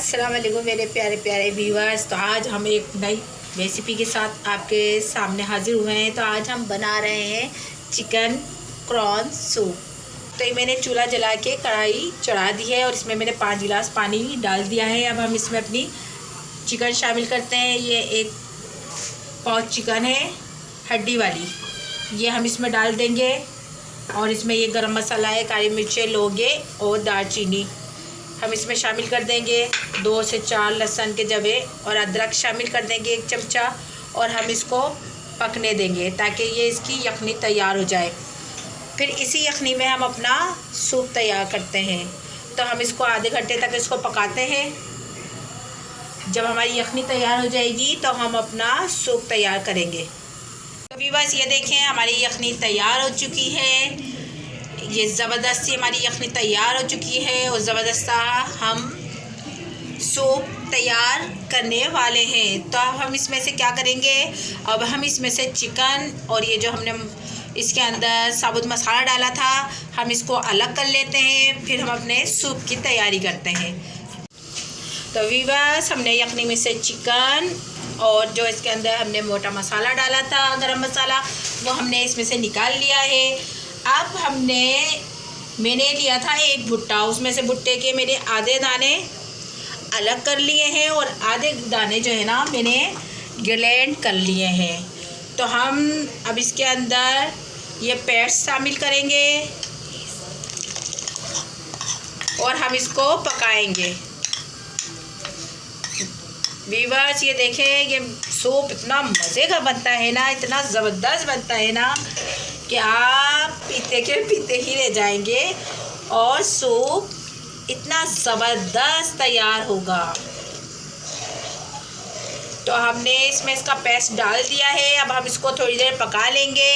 अस्सलाम वालेकुम मेरे प्यारे प्यारे व्यूअर्स। तो आज हम एक नई रेसिपी के साथ आपके सामने हाजिर हुए हैं। तो आज हम बना रहे हैं चिकन प्रॉन सूप। तो ये मैंने चूल्हा जला के कढ़ाई चढ़ा दी है और इसमें मैंने 5 गिलास पानी डाल दिया है। अब हम इसमें अपनी चिकन शामिल करते हैं। ये एक पाव चिकन है हड्डी वाली, ये हम इसमें डाल देंगे। और इसमें ये गरम मसाला है, काली मिर्चें, लौंगे और दालचीनी हम इसमें शामिल कर देंगे। 2 से 4 लहसुन के जवे और अदरक शामिल कर देंगे 1 चमचा। और हम इसको पकने देंगे ताकि ये इसकी यखनी तैयार हो जाए। फिर इसी यखनी में हम अपना सूप तैयार करते हैं। तो हम इसको आधे घंटे तक इसको पकाते हैं। जब हमारी यखनी तैयार हो जाएगी तो हम अपना सूप तैयार करेंगे। तो व्यूअर्स ये देखें हमारी यखनी तैयार हो चुकी है। ये ज़बरदस्त सी हमारी यखनी तैयार हो चुकी है और ज़बरदस्त हम सूप तैयार करने वाले हैं। तो अब हम इसमें से क्या करेंगे, अब हम इसमें से चिकन और ये जो हमने इसके अंदर साबुत मसाला डाला था हम इसको अलग कर लेते हैं। फिर हम अपने सूप की तैयारी करते हैं। तो व्यूअर्स हमने यखनी में से चिकन और जो इसके अंदर हमने मोटा मसाला डाला था गरम मसाला, वो हमने इसमें से निकाल लिया है। अब मैंने लिया था एक भुट्टा, उसमें से भुट्टे के मेरे आधे दाने अलग कर लिए हैं और आधे दाने जो है ना मैंने ग्राइंड कर लिए हैं। तो हम अब इसके अंदर ये पेस्ट शामिल करेंगे और हम इसको पकाएंगे। व्यूअर्स ये देखें ये सूप इतना मज़े का बनता है ना, इतना ज़बरदस्त बनता है ना कि आप पीते के पीते ही रह जाएंगे और सूप इतना ज़बरदस्त तैयार होगा। तो हमने इसमें इसका पेस्ट डाल दिया है। अब हम इसको थोड़ी देर पका लेंगे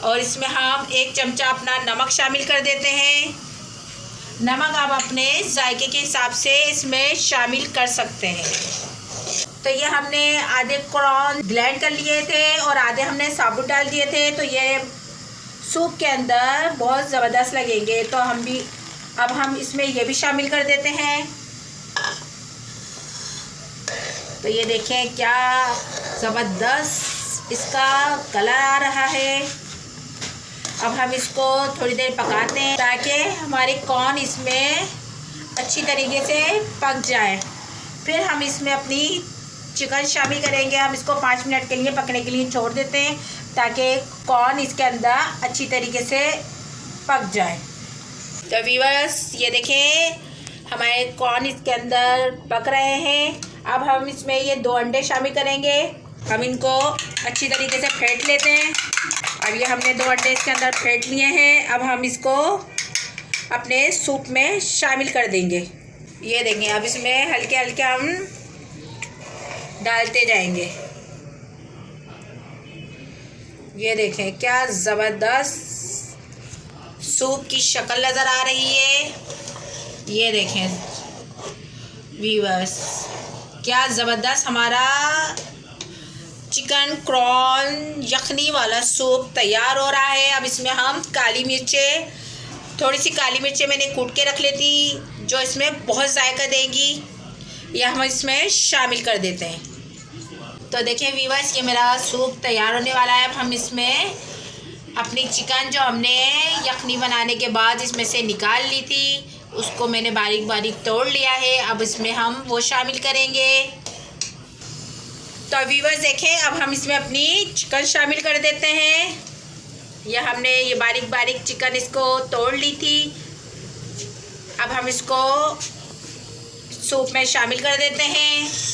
और इसमें हम 1 चमचा अपना नमक शामिल कर देते हैं। नमक आप अपने जायके के हिसाब से इसमें शामिल कर सकते हैं। तो ये हमने आधे प्रॉन ब्लेंड कर लिए थे और आधे हमने साबुत डाल दिए थे। तो ये सूप के अंदर बहुत ज़बरदस्त लगेंगे। तो अब हम इसमें ये भी शामिल कर देते हैं। तो ये देखें क्या ज़बरदस्त इसका कलर आ रहा है। अब हम इसको थोड़ी देर पकाते हैं ताकि हमारे कॉर्न इसमें अच्छी तरीके से पक जाए। फिर हम इसमें अपनी चिकन शामिल करेंगे। हम इसको 5 मिनट के लिए पकने के लिए छोड़ देते हैं ताकि कॉर्न इसके अंदर अच्छी तरीके से पक जाए। तो व्यूअर्स ये देखें हमारे कॉर्न इसके अंदर पक रहे हैं। अब हम इसमें ये 2 अंडे शामिल करेंगे। हम इनको अच्छी तरीके से फेंट लेते हैं। अब ये हमने 2 अंडे इसके अंदर फेंट लिए हैं। अब हम इसको अपने सूप में शामिल कर देंगे। ये देखें अब इसमें हल्के हल्के हम डालते जाएंगे। ये देखें क्या ज़बरदस्त सूप की शक्ल नज़र आ रही है। ये देखें व्यूअर्स क्या ज़बरदस्त हमारा चिकन प्रॉन यखनी वाला सूप तैयार हो रहा है। अब इसमें हम काली मिर्चें, थोड़ी सी काली मिर्चें मैंने कूट के रख लेती जो इसमें बहुत जायका देंगी, यह हम इसमें शामिल कर देते हैं। तो देखिए व्यूअर्स ये मेरा सूप तैयार होने वाला है। अब हम इसमें अपनी चिकन जो हमने यखनी बनाने के बाद इसमें से निकाल ली थी उसको मैंने बारीक बारीक तोड़ लिया है। अब इसमें हम वो शामिल करेंगे। तो व्यूअर्स देखें अब हम इसमें अपनी चिकन शामिल कर देते हैं। यह हमने ये बारीक बारीक चिकन इसको तोड़ ली थी। अब हम इसको सूप में शामिल कर देते हैं।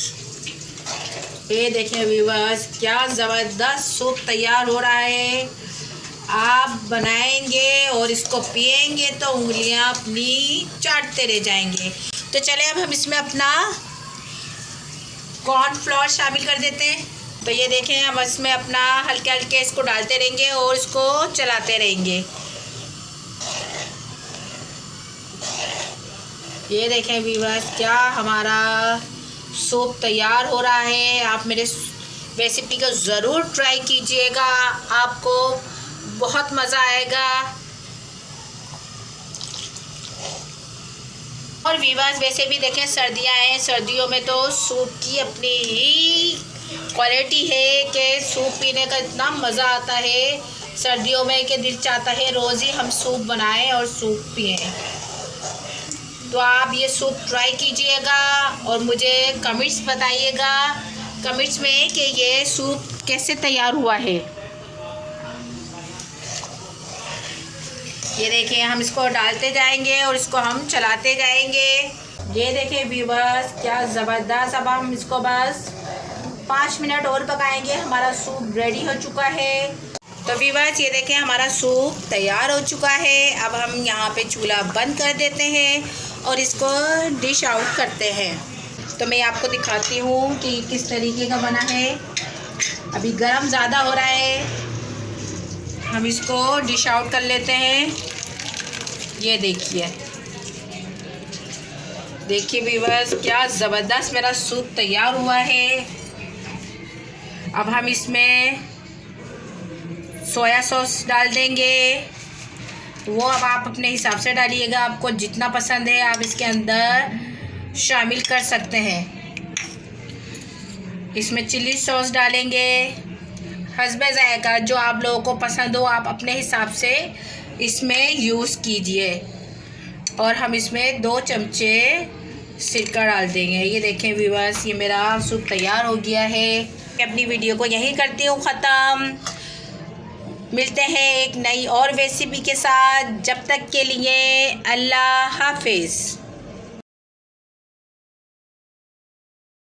ये देखें व्यूअर्स क्या ज़बरदस्त सूप तैयार हो रहा है। आप बनाएंगे और इसको पिएंगे तो उंगलियां अपनी चाटते रह जाएंगे। तो चले अब हम इसमें अपना कॉर्नफ्लोर शामिल कर देते हैं। तो ये देखें हम इसमें अपना हल्के हल्के इसको डालते रहेंगे और इसको चलाते रहेंगे। ये देखें व्यूअर्स क्या हमारा सूप तैयार हो रहा है। आप मेरे रेसिपी को ज़रूर ट्राई कीजिएगा, आपको बहुत मज़ा आएगा। और वीवर्स वैसे भी देखें सर्दियां हैं, सर्दियों में तो सूप की अपनी ही क्वालिटी है कि सूप पीने का इतना मज़ा आता है सर्दियों में कि दिल चाहता है रोज़ ही हम सूप बनाएं और सूप पिएं। तो आप ये सूप ट्राई कीजिएगा और मुझे कमेंट्स बताइएगा कमेंट्स में कि ये सूप कैसे तैयार हुआ है। ये देखिए हम इसको डालते जाएंगे और इसको हम चलाते जाएंगे। ये देखिए व्यूअर्स क्या ज़बरदस्त। अब हम इसको बस 5 मिनट और पकाएंगे, हमारा सूप रेडी हो चुका है। तो व्यूअर्स ये देखें हमारा सूप तैयार हो चुका है। अब हम यहाँ पे चूल्हा बंद कर देते हैं और इसको डिश आउट करते हैं। तो मैं आपको दिखाती हूँ कि किस तरीके का बना है। अभी गरम ज़्यादा हो रहा है, हम इसको डिश आउट कर लेते हैं। ये देखिए देखिए व्यूअर्स क्या ज़बरदस्त मेरा सूप तैयार हुआ है। अब हम इसमें सोया सॉस डाल देंगे, वो अब आप अपने हिसाब से डालिएगा, आपको जितना पसंद है आप इसके अंदर शामिल कर सकते हैं। इसमें चिली सॉस डालेंगे, हस्बे ज़ायक़ा जो आप लोगों को पसंद हो आप अपने हिसाब से इसमें यूज़ कीजिए। और हम इसमें 2 चमचे सिरका डाल देंगे। ये देखें व्यूअर्स ये मेरा सूप तैयार हो गया है। मैं अपनी वीडियो को यहीं करती हूँ ख़त्म। मिलते हैं एक नई और रेसिपी के साथ, जब तक के लिए अल्लाह हाफिज़।